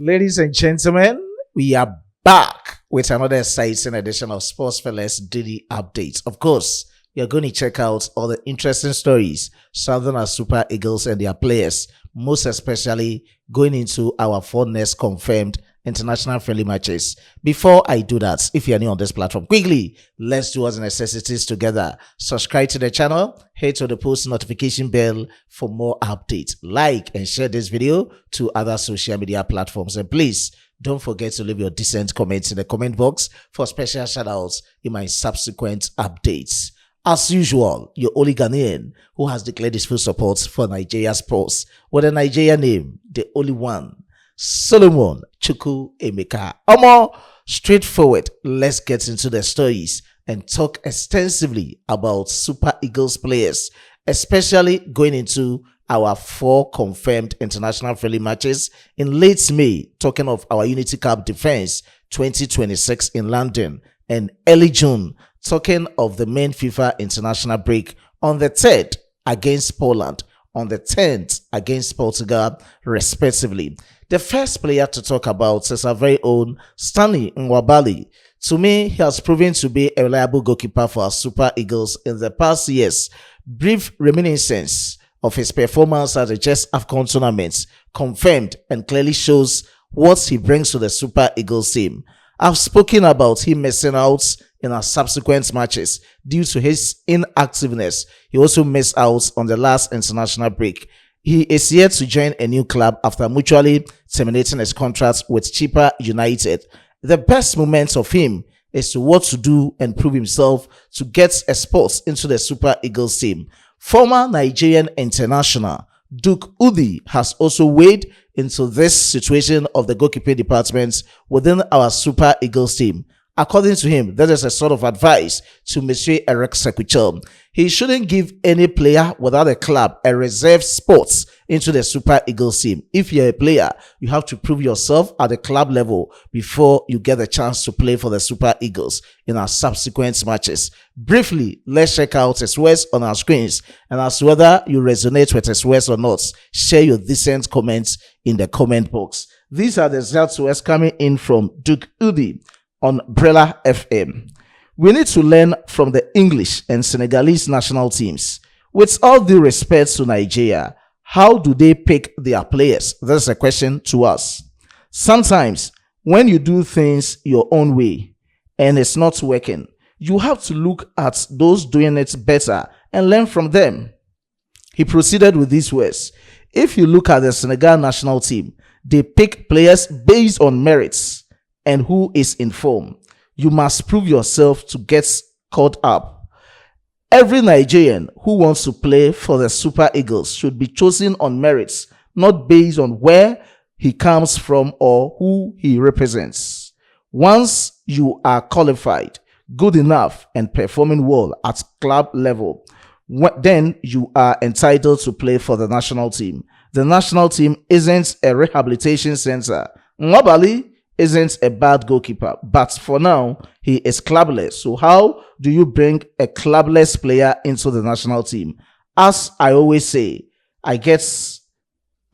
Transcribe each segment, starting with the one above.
Ladies and gentlemen, we are back with another exciting edition of Sports Fellas Daily Updates. Of course, you're going to check out all the interesting stories surrounding our Super Eagles and their players, most especially going into our 4 next confirmed international friendly matches. Before I do that, if you're new on this platform, quickly, let's do our necessities together. Subscribe to the channel, hit to the post notification bell for more updates. Like and share this video to other social media platforms. And please, don't forget to leave your decent comments in the comment box for special shoutouts in my subsequent updates. As usual, your only Ghanaian who has declared his full support for Nigeria sports with a Nigeria name, the only one, Solomon Chukwu Emeka. More straightforward, let's get into the stories and talk extensively about Super Eagles players, especially going into our 4 confirmed international friendly matches in late May, talking of our Unity Cup Defense 2026 in London, and early June, talking of the main FIFA international break on the 3rd against Poland, on the 10th against Portugal, respectively. The first player to talk about is our very own Backed-Nwabali. To me, he has proven to be a reliable goalkeeper for our Super Eagles in the past years. Brief reminiscence of his performance at the Just AFCON tournaments confirmed and clearly shows what he brings to the Super Eagles team. I've spoken about him missing out in our subsequent matches due to his inactiveness. He also missed out on the last international break. He is yet to join a new club after mutually terminating his contract with Chippa United. The best moments of him is to what to do and prove himself to get a spot into the Super Eagles team. Former Nigerian international Duke Udi has also weighed into this situation of the goalkeeping department within our Super Eagles team. According to him, that is a sort of advice to Monsieur Eric Sequichel. He shouldn't give any player without a club a reserved spot into the Super Eagles team. If you're a player, you have to prove yourself at the club level before you get a chance to play for the Super Eagles in our subsequent matches. Briefly, let's check out his words on our screens, and as to whether you resonate with his words or not, share your decent comments in the comment box. These are the exact words coming in from Duke Udi on Brella FM. We need to learn from the English and Senegalese national teams. With all due respect to Nigeria, how do they pick their players? That's a question to us. Sometimes, when you do things your own way and it's not working, you have to look at those doing it better and learn from them. He proceeded with these words. If you look at the Senegal national team, they pick players based on merits and who is in form. You must prove yourself to get caught up. Every Nigerian who wants to play for the Super Eagles should be chosen on merits, not based on where he comes from or who he represents. Once you are qualified, good enough, and performing well at club level, then you are entitled to play for the national team. The national team isn't a rehabilitation center. Nwabali isn't a bad goalkeeper, but for now, he is clubless. So how do you bring a clubless player into the national team? As I always say, I guess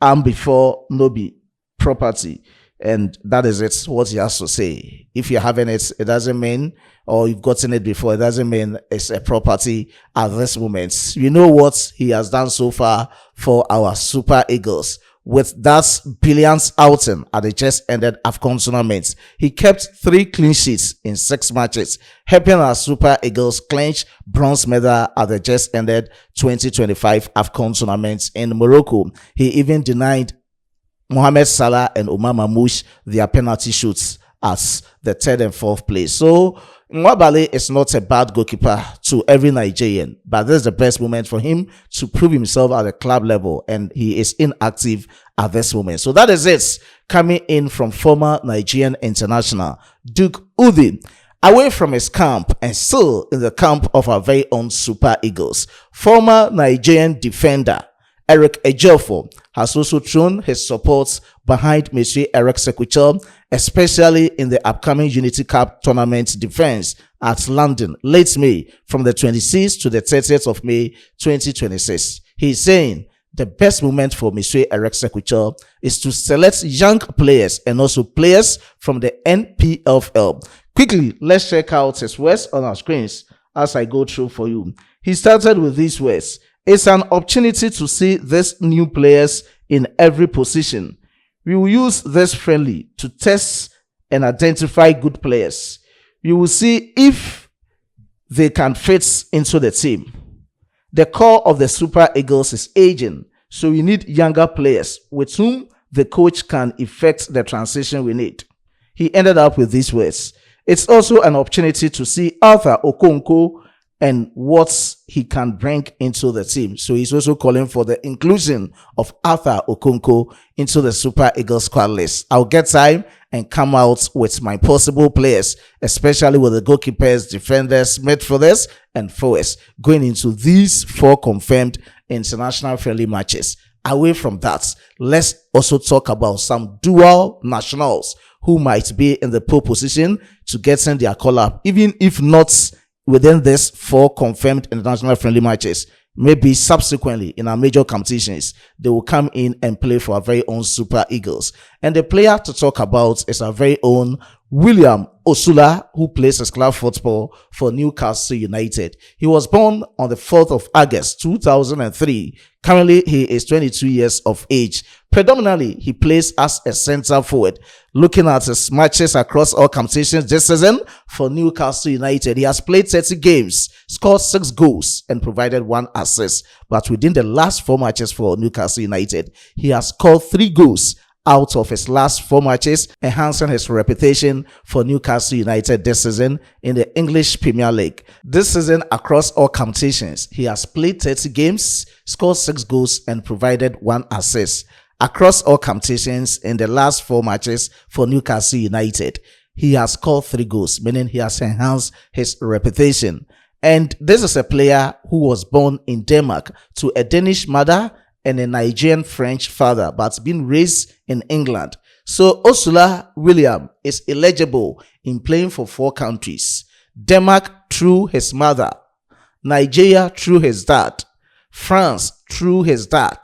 I'm before Nobi property. And that is it, what he has to say. If you're having it, it doesn't mean, or you've gotten it before, it doesn't mean it's a property at this moment. You know what he has done so far for our Super Eagles. With that brilliant outing at the just ended AFCON tournament, he kept 3 clean sheets in 6 matches, helping our Super Eagles clinch bronze medal at the just ended 2025 AFCON tournament in Morocco. He even denied Mohamed Salah and Omar Mamouche their penalty shoots as the 3rd and 4th place. So Nwabali is not a bad goalkeeper to every Nigerian, but this is the best moment for him to prove himself at the club level, and he is inactive at this moment. So that is it, coming in from former Nigerian international Duke Udi. Away from his camp and still in the camp of our very own Super Eagles, former Nigerian defender Eric Ejiofor has also thrown his support behind Monsieur Eric Sequichel, especially in the upcoming Unity Cup tournament defense at London, late May, from the 26th to the 30th of May 2026. He's saying the best moment for Monsieur Eric Sequechel is to select young players and also players from the NPFL. Quickly, let's check out his words on our screens as I go through for you. He started with these words: "It's an opportunity to see these new players in every position. We will use this friendly to test and identify good players. You will see if they can fit into the team. The core of the Super Eagles is aging, so we need younger players with whom the coach can effect the transition we need." He ended up with these words: "It's also an opportunity to see Arthur Okonkwo and what he can bring into the team." So he's also calling for the inclusion of Arthur Okonkwo into the Super Eagles squad list. I'll get time and come out with my possible players, especially with the goalkeepers, defenders, midfielders, and forwards going into these 4 confirmed international friendly matches. Away from that, let's also talk about some dual nationals who might be in the pole position to get in their call-up, even if not within these 4 confirmed international friendly matches. Maybe subsequently in our major competitions, they will come in and play for our very own Super Eagles. And the player to talk about is our very own William Osula, who plays his club football for Newcastle United. He was born on the 4th of August 2003. Currently, he is 22 years of age. Predominantly, he plays as a centre forward. Looking at his matches across all competitions this season for Newcastle United, he has played 30 games, scored 6 goals, and provided 1 assist. But within the last 4 matches for Newcastle United, he has scored 3 goals out of his last 4 matches, enhancing his reputation for Newcastle United this season in the English Premier League. This season, across all competitions, he has played 30 games, scored 6 goals, and provided 1 assist. Across all competitions in the last 4 matches for Newcastle United, he has scored 3 goals, meaning he has enhanced his reputation. And this is a player who was born in Denmark to a Danish mother and a Nigerian French father, but been raised in England. So Osula William is eligible in playing for 4 countries: Denmark through his mother, Nigeria through his dad, France through his dad,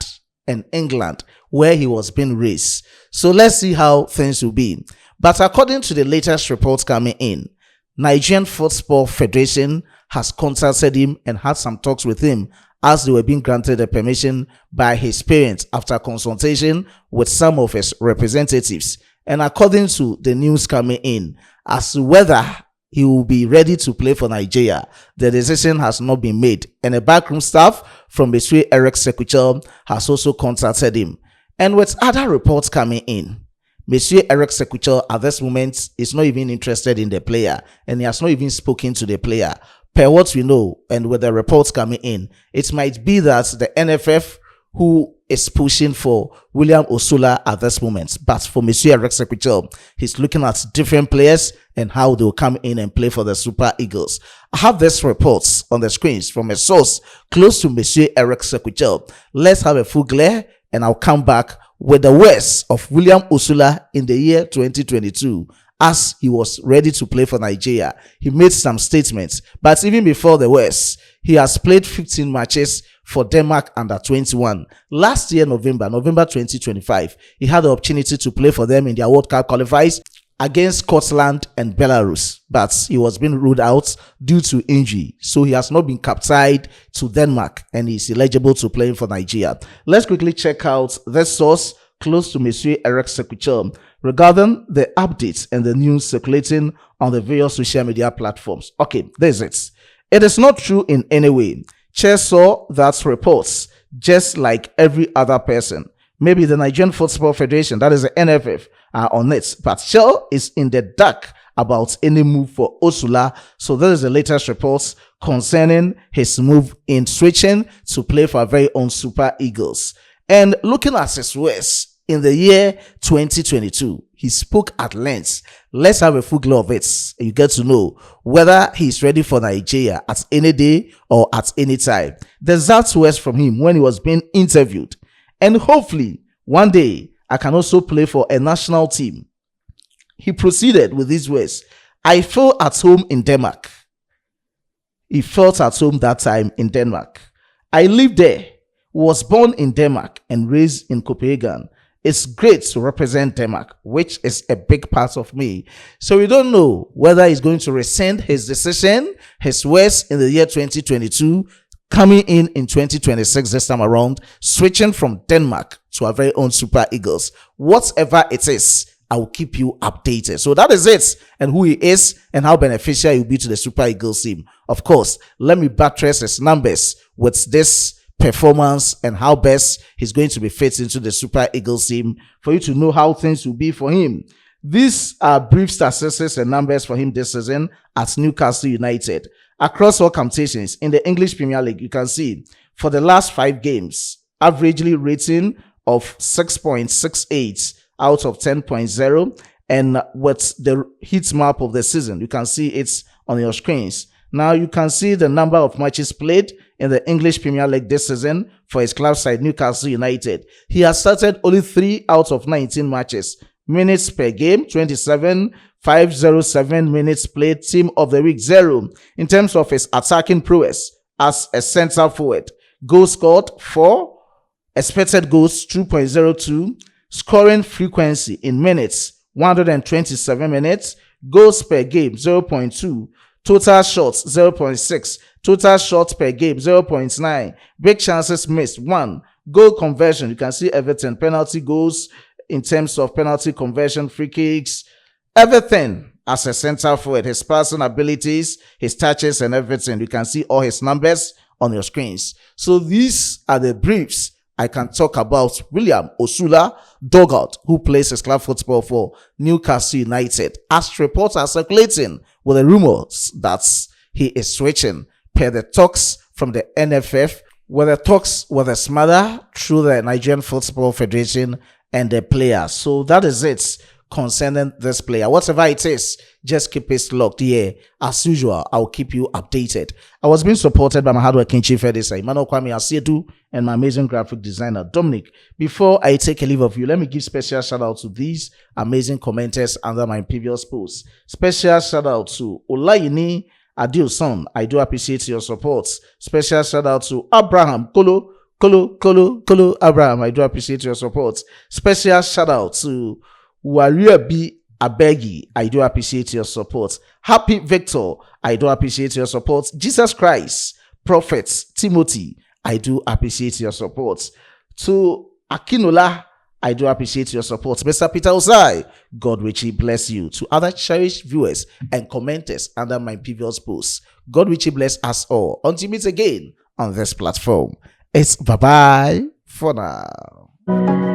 and England, where he was being raised. So let's see how things will be. But according to the latest reports coming in, Nigerian Football Federation has contacted him and had some talks with him as they were being granted the permission by his parents after consultation with some of his representatives. And according to the news coming in, as to whether he will be ready to play for Nigeria, the decision has not been made. And the backroom staff from Monsieur Eric Sequechel has also contacted him. And with other reports coming in, Monsieur Eric Sequechel at this moment is not even interested in the player, and he has not even spoken to the player. Per what we know, and with the reports coming in, it might be that the NFF who is pushing for William Osula at this moment. But for Monsieur Eric Sequechel, he's looking at different players and how they will come in and play for the Super Eagles. I have these reports on the screens from a source close to Monsieur Eric Sequechel. Let's have a full glare, and I'll come back with the words of William Osula in the year 2022. As he was ready to play for Nigeria, he made some statements. But even before the words, he has played 15 matches for Denmark under 21. Last year, November 2025, he had the opportunity to play for them in their World Cup qualifiers against Scotland and Belarus, but he was being ruled out due to injury. So he has not been captured to Denmark and he's eligible to play for Nigeria. Let's quickly check out this source close to Monsieur Eric Sequechel regarding the updates and the news circulating on the various social media platforms. Okay, there's it. It is not true in any way. Chelle saw that reports just like every other person. Maybe the Nigerian Football Federation, that is the NFF, are on it. But Chelle is in the dark about any move for Osula. So there is the latest reports concerning his move in switching to play for our very own Super Eagles. And looking at his words, in the year 2022, he spoke at length. Let's have a full glow of it. You get to know whether he's ready for Nigeria at any day or at any time. The exact words from him when he was being interviewed. And hopefully, one day, I can also play for a national team. He proceeded with these words. I feel at home in Denmark. He felt at home that time in Denmark. I lived there was born in Denmark and raised in Copenhagen. It's great to represent Denmark, which is a big part of me. So we don't know whether he's going to rescind his decision, his words in the year 2022, coming in 2026 this time around, switching from Denmark to our very own Super Eagles. Whatever it is, I will keep you updated. So that is it, and who he is and how beneficial he will be to the Super Eagles team. Of course, let me buttress his numbers with this performance and how best he's going to be fit into the Super Eagles team for you to know how things will be for him. These are brief statistics and numbers for him this season at Newcastle United. Across all competitions in the English Premier League, you can see for the last 5 games, averagely rating of 6.68 out of 10.0, and with the heat map of the season, you can see it's on your screens. Now you can see the number of matches played in the English Premier League this season for his club side Newcastle United. He has started only 3 out of 19 matches. Minutes per game, 27, 507 minutes played, team of the week 0. In terms of his attacking prowess as a centre forward, goals scored 4, expected goals 2.02, scoring frequency in minutes 127 minutes, goals per game 0.2, total shots 0.6, total shots per game 0.9, big chances missed 1, goal conversion, you can see everything, penalty goals in terms of penalty conversion, free kicks, everything as a centre forward, his passing abilities, his touches and everything. You can see all his numbers on your screens. So these are the briefs I can talk about William Osula'S, who plays his club football for Newcastle United, as reports are circulating with the rumors that he is switching per the talks from the NFF, where the talks were the smother through the Nigerian Football Federation and the players. So that is it concerning this player. Whatever it is, just keep it locked here. As usual, I'll keep you updated. I was being supported by my hardworking chief editor, Emmanuel Kwame Asiedu, and my amazing graphic designer, Dominic. Before I take a leave of you, let me give special shout out to these amazing commenters under my previous posts. Special shout out to Olayini Adilson. I do appreciate your support. Special shout out to Abraham Kolo Abraham. I do appreciate your support. Special shout out to Warrior B Abegi. I do appreciate your support. Happy Victor. I do appreciate your support. Jesus Christ, Prophet Timothy. I do appreciate your support. To Akinola, I do appreciate your support. Mr. Peter Ozai, God richly bless you. To other cherished viewers and commenters under my previous posts, God richly bless us all. Until we meet again on this platform, it's bye-bye for now.